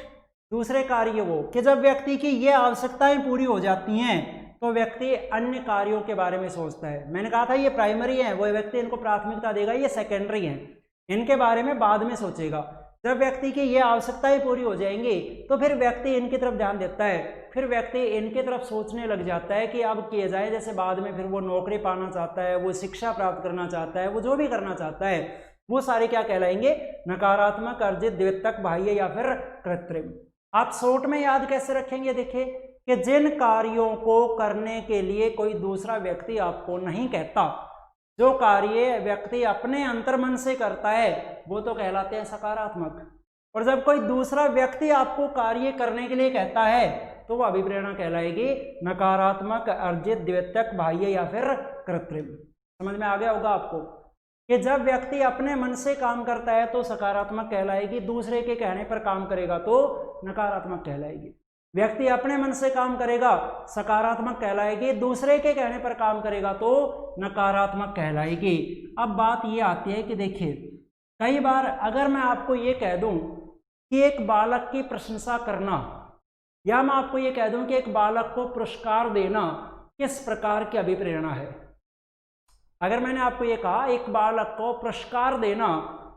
दूसरे कार्य वो कि जब व्यक्ति की ये आवश्यकताएं पूरी हो जाती हैं तो व्यक्ति अन्य कार्यों के बारे में सोचता है। मैंने कहा था ये प्राइमरी है, वो व्यक्ति इनको प्राथमिकता देगा, ये सेकेंडरी है, इनके बारे में बाद में सोचेगा। जब व्यक्ति की ये आवश्यकताएं पूरी हो जाएंगी तो फिर व्यक्ति इनकी तरफ ध्यान देता है, फिर व्यक्ति इनकी तरफ सोचने लग जाता है कि अब किए जाए। जैसे बाद में फिर वो नौकरी पाना चाहता है, वो शिक्षा प्राप्त करना चाहता है, वो जो भी करना चाहता है, वो सारे क्या कहलाएंगे? नकारात्मक, अर्जित, द्वितक, बाह्य या फिर कृत्रिम। आप शॉर्ट में याद कैसे रखेंगे? देखिए कि जिन कार्यों को करने के लिए कोई दूसरा व्यक्ति आपको नहीं कहता, जो कार्य व्यक्ति अपने अंतर्मन से करता है, वो तो कहलाते हैं सकारात्मक। और जब कोई दूसरा व्यक्ति आपको कार्य करने के लिए कहता है तो वो अभिप्रेरणा कहलाएगी नकारात्मक, अर्जित, द्वितक, बाह्य या फिर कृत्रिम। समझ में आ गया होगा आपको कि जब व्यक्ति अपने मन से काम करता है तो सकारात्मक कहलाएगी, दूसरे के कहने पर काम करेगा तो नकारात्मक कहलाएगी। व्यक्ति अपने मन से काम करेगा सकारात्मक कहलाएगी, दूसरे के कहने पर काम करेगा तो नकारात्मक कहलाएगी। अब बात ये आती है कि देखिए, कई बार अगर मैं आपको ये कह दूं कि एक बालक की प्रशंसा करना, या मैं आपको ये कह दूं कि एक बालक को पुरस्कार देना किस प्रकार की अभिप्रेरणा है, अगर मैंने आपको ये कहा एक बालक को पुरस्कार देना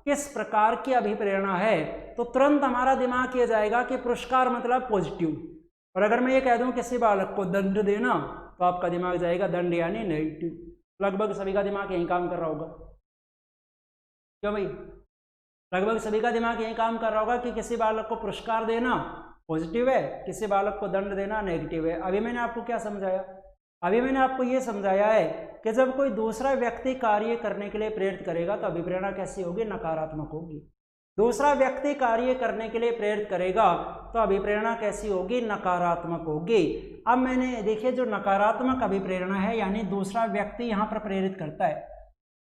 किस प्रकार की अभिप्रेरणा है, तो तुरंत हमारा दिमाग ये जाएगा कि पुरस्कार मतलब पॉजिटिव। और अगर मैं ये कह दूं किसी बालक को दंड देना, तो आपका दिमाग जाएगा दंड यानी नेगेटिव। लगभग सभी का दिमाग यही काम कर रहा होगा, क्यों भाई? लगभग सभी का दिमाग यही काम कर रहा होगा कि किसी बालक को पुरस्कार देना पॉजिटिव है, किसी बालक को दंड देना नेगेटिव है। अभी मैंने आपको क्या समझाया? अभी मैंने आपको ये समझाया है कि जब कोई दूसरा व्यक्ति कार्य करने के लिए प्रेरित करेगा तो अभिप्रेरणा कैसी होगी? नकारात्मक होगी। दूसरा व्यक्ति कार्य करने के लिए प्रेरित करेगा तो अभिप्रेरणा कैसी होगी? नकारात्मक होगी। अब मैंने देखिए, जो नकारात्मक अभिप्रेरणा है, यानी दूसरा व्यक्ति यहाँ पर प्रेरित करता है,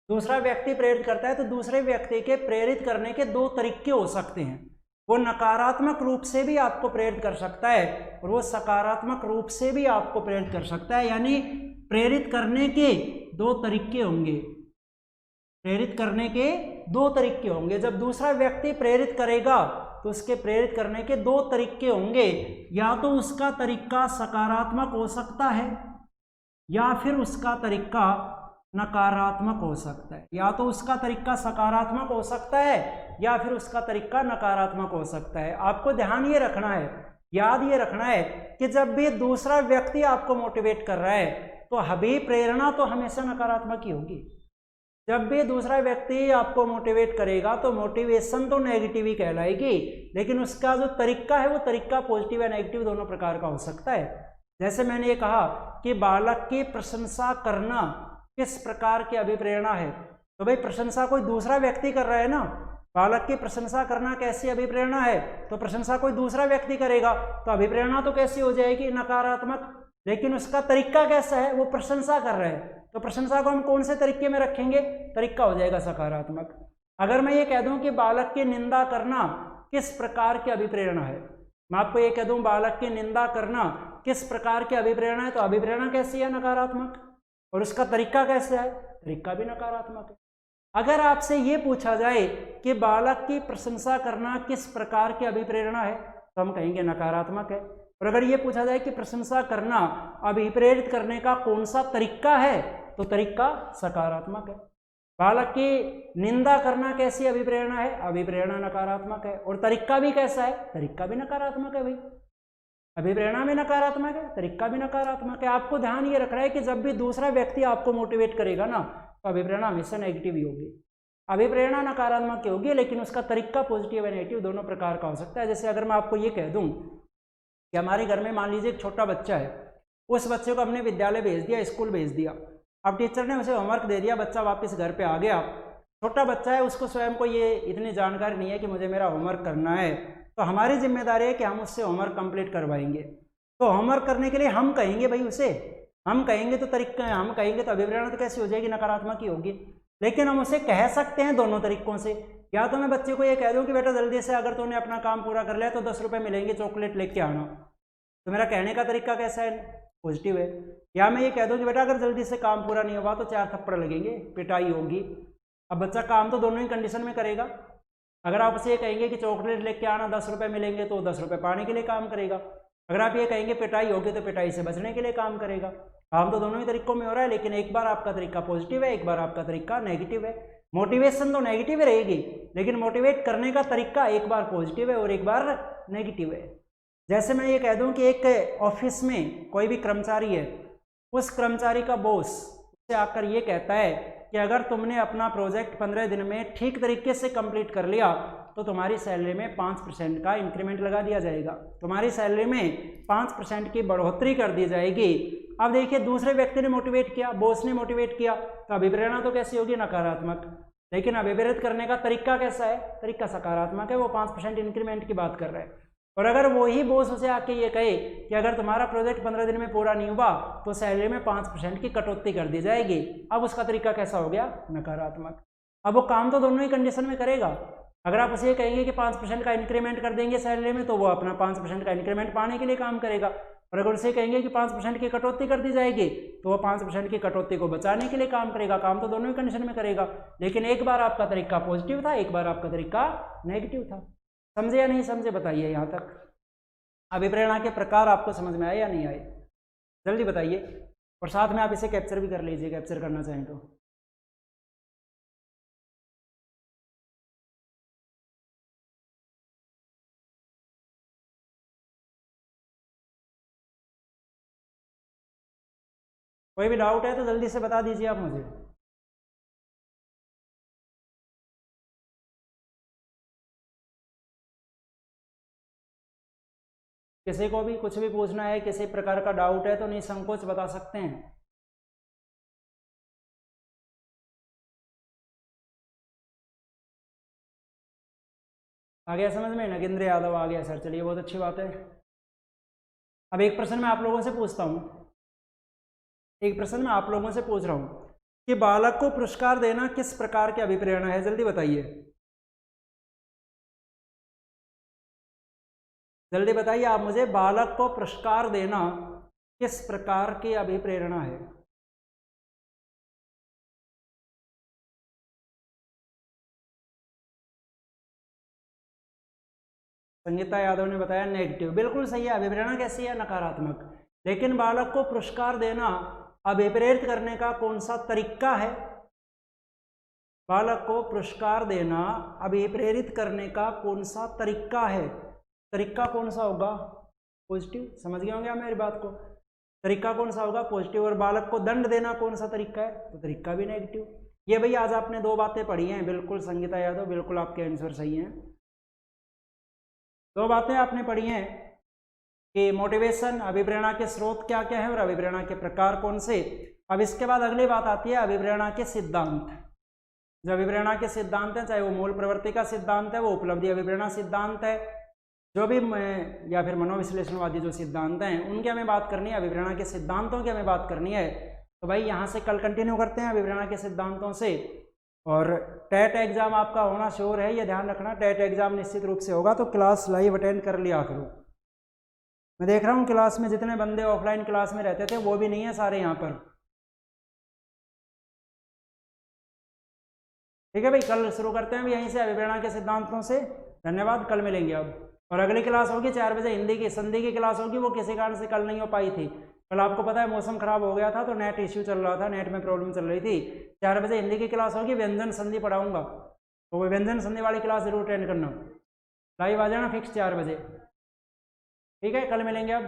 दूसरा व्यक्ति प्रेरित करता है, तो दूसरे व्यक्ति के प्रेरित करने के दो तरीके हो सकते हैं। वो नकारात्मक रूप से भी आपको प्रेरित कर सकता है और वो सकारात्मक रूप से भी आपको प्रेरित कर सकता है। यानी प्रेरित करने के दो तरीके होंगे, प्रेरित करने के दो तरीके होंगे। जब दूसरा व्यक्ति प्रेरित करेगा तो उसके प्रेरित करने के दो तरीके होंगे, या तो उसका तरीका सकारात्मक हो सकता है या फिर उसका तरीका नकारात्मक हो सकता है। या तो उसका तरीका सकारात्मक हो सकता है या फिर उसका तरीका नकारात्मक हो सकता है। आपको ध्यान ये रखना है, याद ये रखना है कि जब भी दूसरा व्यक्ति आपको मोटिवेट कर रहा है तो अभिप्रेरणा तो हमेशा नकारात्मक ही होगी। जब भी दूसरा व्यक्ति आपको मोटिवेट करेगा तो मोटिवेशन तो नेगेटिव ही कहलाएगी, लेकिन उसका जो तरीका है वो तरीका पॉजिटिव या नेगेटिव दोनों प्रकार का हो सकता है। जैसे मैंने ये कहा कि बालक की प्रशंसा करना किस प्रकार की अभिप्रेरणा है, तो भाई प्रशंसा कोई दूसरा व्यक्ति कर रहा है ना। बालक की प्रशंसा करना कैसी अभिप्रेरणा है? तो प्रशंसा कोई दूसरा व्यक्ति करेगा तो अभिप्रेरणा तो कैसी हो जाएगी? नकारात्मक। लेकिन उसका तरीका कैसा है? वो प्रशंसा कर रहे हैं, तो प्रशंसा को हम कौन से तरीके में रखेंगे? तरीका हो जाएगा सकारात्मक। अगर मैं ये कह दूं कि बालक की निंदा करना किस प्रकार की अभिप्रेरणा है, मैं आपको ये कह दूं बालक की निंदा करना किस प्रकार की अभिप्रेरणा है, तो अभिप्रेरणा कैसी है? नकारात्मक। और उसका तरीका कैसा है? तरीका भी नकारात्मक है। अगर आपसे ये पूछा जाए कि बालक की प्रशंसा करना किस प्रकार की अभिप्रेरणा है, तो हम कहेंगे नकारात्मक है। और अगर ये पूछा जाए कि प्रशंसा करना अभिप्रेरित करने का कौन सा तरीका है, तो तरीका सकारात्मक है। बालक की निंदा करना कैसी अभिप्रेरणा है? अभिप्रेरणा नकारात्मक है। और तरीका भी कैसा है? तरीका भी नकारात्मक है। भाई अभिप्रेरणा भी नकारात्मक है, तरीका भी नकारात्मक है। आपको ध्यान ये रखना है कि जब भी दूसरा व्यक्ति आपको मोटिवेट करेगा ना, तो अभिप्रेरणा हमेशा नेगेटिव ही होगी। अभिप्रेरणा नकारात्मक की होगी, लेकिन उसका तरीका पॉजिटिव या नेगेटिव दोनों प्रकार का हो सकता है। जैसे अगर मैं आपको ये कह दूं कि हमारे घर में मान लीजिए एक छोटा बच्चा है, उस बच्चे को हमने विद्यालय भेज दिया, स्कूल भेज दिया, अब टीचर ने उसे होमवर्क दे दिया, बच्चा वापस घर पे आ गया। छोटा बच्चा है, उसको स्वयं को ये इतनी जानकारी नहीं है कि मुझे मेरा होमवर्क करना है, तो हमारी जिम्मेदारी है कि हम उससे होमवर्क कंप्लीट करवाएंगे। तो होमवर्क करने के लिए हम कहेंगे भाई उसे, हम कहेंगे तो तरीका, हम कहेंगे तो अभिप्रेरणा तो कैसी हो जाएगी, नकारात्मक ही होगी। लेकिन हम उसे कह सकते हैं दोनों तरीकों से। या तो मैं बच्चे को ये कह दूं कि बेटा जल्दी से अगर तूने अपना काम पूरा कर लिया तो 10 रुपये मिलेंगे, चॉकलेट लेके आना। तो मेरा कहने का तरीका कैसा है, पॉजिटिव है। या मैं ये कह दूं कि बेटा अगर जल्दी से काम पूरा नहीं हुआ तो 4 थप्पड़ लगेंगे, पिटाई होगी। अब बच्चा काम तो दोनों ही कंडीशन में करेगा। अगर आप उसे ये कहेंगे कि चॉकलेट लेके आना 10 रुपये मिलेंगे तो 10 रुपये पाने के लिए काम करेगा। अगर आप ये कहेंगे पिटाई होगी तो पिटाई से बचने के लिए काम करेगा। काम तो दोनों ही तरीकों में हो रहा है, लेकिन एक बार आपका तरीका पॉजिटिव है, एक बार आपका तरीका नेगेटिव है। मोटिवेशन तो नेगेटिव ही रहेगी, लेकिन मोटिवेट करने का तरीका एक बार पॉजिटिव है और एक बार नेगेटिव है। जैसे मैं ये कह दूं कि एक ऑफिस में कोई भी कर्मचारी है, उस कर्मचारी का बॉस उससे आकर ये कहता है कि अगर तुमने अपना प्रोजेक्ट 15 दिन में ठीक तरीके से कंप्लीट कर लिया तो तुम्हारी सैलरी में 5% का इंक्रीमेंट लगा दिया जाएगा, तुम्हारी सैलरी में 5% की बढ़ोतरी कर दी जाएगी। अब देखिए दूसरे व्यक्ति ने मोटिवेट किया, बॉस ने मोटिवेट किया, तो अभिप्रेरणा तो कैसी होगी, नकारात्मक। लेकिन अभिप्रेरित करने का तरीका कैसा है, तरीका सकारात्मक है, वो 5% इंक्रीमेंट की बात कर रहा है। और अगर वही बॉस उसे आके ये कहे कि अगर तुम्हारा प्रोजेक्ट 15 दिन में पूरा नहीं हुआ तो सैलरी में 5% की कटौती कर दी जाएगी, अब उसका तरीका कैसा हो गया, नकारात्मक। अब वो काम तो दोनों ही कंडीशन में करेगा। अगर आप उसे कहेंगे कि 5% का इंक्रीमेंट कर देंगे सैलरी में तो वो अपना 5% का इंक्रीमेंट पाने के लिए काम करेगा। और अगर उसे कहेंगे कि 5% की कटौती कर दी जाएगी तो वो 5% की कटौती को बचाने के लिए काम करेगा। काम तो दोनों ही कंडीशन में करेगा, लेकिन एक बार आपका तरीका पॉजिटिव था, एक बार आपका तरीका नेगेटिव था। समझे या नहीं समझे, बताइए। यहाँ तक अभिप्रेरणा के प्रकार आपको समझ में आए या नहीं आए, जल्दी बताइए। और साथ में आप इसे कैप्चर भी कर लीजिए, कैप्चर करना चाहें तो। कोई भी डाउट है तो जल्दी से बता दीजिए आप मुझे। किसी को भी कुछ भी पूछना है, किसी प्रकार का डाउट है तो निसंकोच बता सकते हैं। आ गया समझ में, नगेंद्र यादव आ गया सर, चलिए बहुत अच्छी बात है। अब एक प्रश्न मैं आप लोगों से पूछता हूँ, एक प्रश्न मैं आप लोगों से पूछ रहा हूँ कि बालक को पुरस्कार देना किस प्रकार की अभिप्रेरणा है, जल्दी बताइए, जल्दी बताइए आप मुझे। बालक को पुरस्कार देना किस प्रकार की अभिप्रेरणा है? संगीता यादव ने बताया नेगेटिव, बिल्कुल सही है। अभिप्रेरणा कैसी है, नकारात्मक। लेकिन बालक को पुरस्कार देना अभिप्रेरित करने का कौन सा तरीका है? बालक को पुरस्कार देना अभिप्रेरित करने का कौन सा तरीका है? तरीका कौन सा होगा, पॉजिटिव। समझ गए होंगे आप मेरी बात को, तरीका कौन सा होगा, पॉजिटिव। और बालक को दंड देना कौन सा तरीका है, तो तरीका भी नेगेटिव। ये भैया आज आपने 2 बातें पढ़ी हैं, बिल्कुल संगीता यादव, बिल्कुल आपके आंसर सही हैं। 2 बातें आपने पढ़ी हैं कि मोटिवेशन, अभिप्रेरणा के स्रोत क्या क्या है और अभिप्रेरणा के प्रकार कौन से। अब इसके बाद अगली बात आती है अभिप्रेरणा के सिद्धांत। जो अभिप्रेरणा के सिद्धांत हैं, चाहे वो मूल प्रवृत्ति का सिद्धांत है, वो उपलब्धि अभिप्रेरणा सिद्धांत है, जो भी या फिर मनोविश्लेषणवादी जो सिद्धांत हैं उनकी हमें बात करनी है, अभिप्रेरणा के सिद्धांतों की हमें बात करनी है। तो भाई यहाँ से कल कंटिन्यू करते हैं अभिप्रेरणा के सिद्धांतों से। और टेट एग्जाम आपका होना श्योर है, ये ध्यान रखना, टेट एग्जाम निश्चित रूप से होगा, तो क्लास लाइव अटेंड कर लिया करो। मैं देख रहा हूँ क्लास में जितने बंदे ऑफलाइन क्लास में रहते थे वो भी नहीं है सारे यहाँ पर। ठीक है भाई, कल शुरू करते हैं यहीं से अभिप्रेरणा के सिद्धांतों से। धन्यवाद, कल मिलेंगे अब। और अगली क्लास होगी 4 बजे, हिंदी की संधि की क्लास होगी, वो किसी कारण से कल नहीं हो पाई थी। कल आपको पता है मौसम खराब हो गया था तो नेट इश्यू चल रहा था, नेट में प्रॉब्लम चल रही थी। 4 बजे हिंदी की क्लास होगी, व्यंजन संधि पढ़ाऊंगा, तो वो व्यंजन संधि वाली क्लास जरूर अटेंड करना। लाइव आ जाना फिक्स 4 बजे। ठीक है, कल मिलेंगे अब।